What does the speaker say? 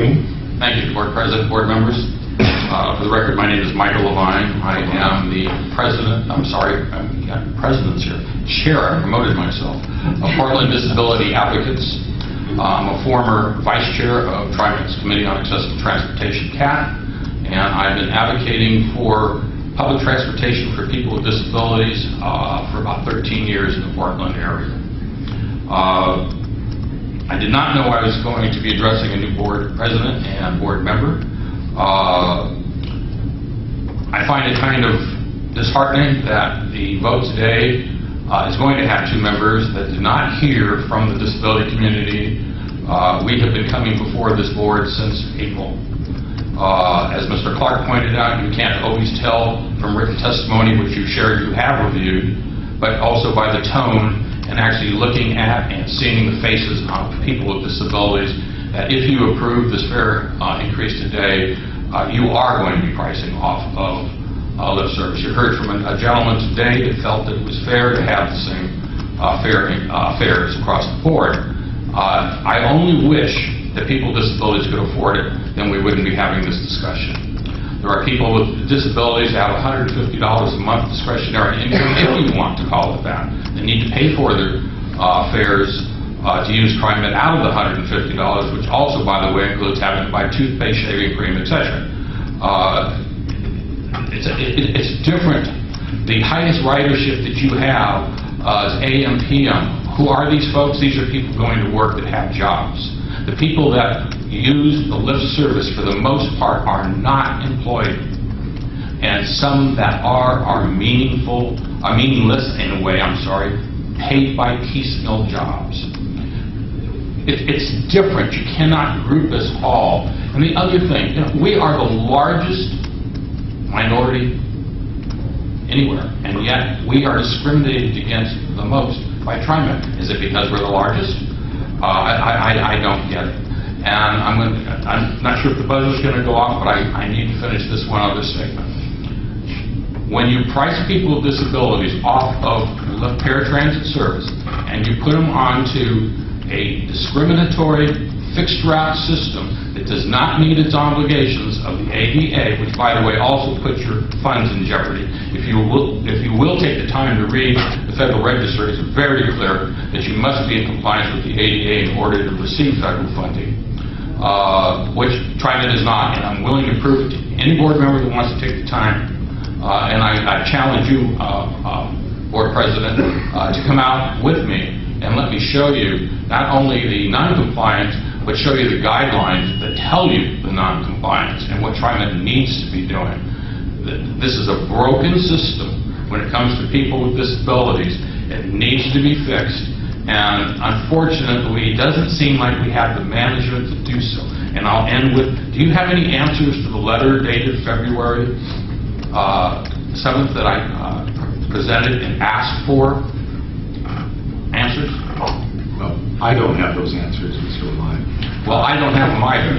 Levine. Thank you, Board President, board members. For the record, my name is Michael Levine. I am the president, president's here, chair, I promoted myself, of Portland Disability Advocates. I'm a former vice chair of TriMet's Committee on Accessible Transportation, CAT, and I've been advocating for public transportation for people with disabilities for about 13 years in the Portland area. I did not know I was going to be addressing a new board president and board member. I find it kind of disheartening that the vote today is going to have two members that did not hear from the disability community. We have been coming before this board since April. As Mr. Clark pointed out, you can't always tell from written testimony which you shared you have reviewed, but also by the tone and actually looking at and seeing the faces of people with disabilities, that if you approve this fare increase today, you are going to be pricing off of lift service. You heard from a gentleman today that felt that it was fair to have the same fares across the board. I only wish that people with disabilities could afford it, then we wouldn't be having this discussion. There are people with disabilities that have $150 a month discretionary income, if you want to call it that. They need to pay for their fares to use TriMet out of the $150, which also, by the way, includes having to buy toothpaste, shaving cream, etc. It's different. The highest ridership that you have is AM, PM. Who are these folks? These are people going to work that have jobs. The people that use the Lyft service, for the most part, are not employed. And some that are meaningless in a way, paid by piecemeal jobs. It's different. You cannot group us all. And the other thing, we are the largest minority anywhere, and yet we are discriminated against the most by TriMet. Is it because we're the largest? I don't get it. And I'm not sure if the buzzer is going to go off, but I need to finish this one other statement. When you price people with disabilities off of the paratransit service and you put them onto a discriminatory fixed route system that does not meet its obligations of the ADA, which, by the way, also puts your funds in jeopardy. If you will take the time to read the Federal Register, it's very clear that you must be in compliance with the ADA in order to receive federal funding, which TriMet is not, and I'm willing to prove it to any board member that wants to take the time. And I challenge you, Board President, to come out with me and let me show you not only the non-compliance, but show you the guidelines that tell you the non-compliance and what TriMet needs to be doing. This is a broken system when it comes to people with disabilities. It needs to be fixed, and unfortunately, it doesn't seem like we have the management to do so. And I'll end with, do you have any answers to the letter dated February 7th that I presented and asked for answers? Well, I don't have those answers, Mr. Levine. Well, I don't have them either.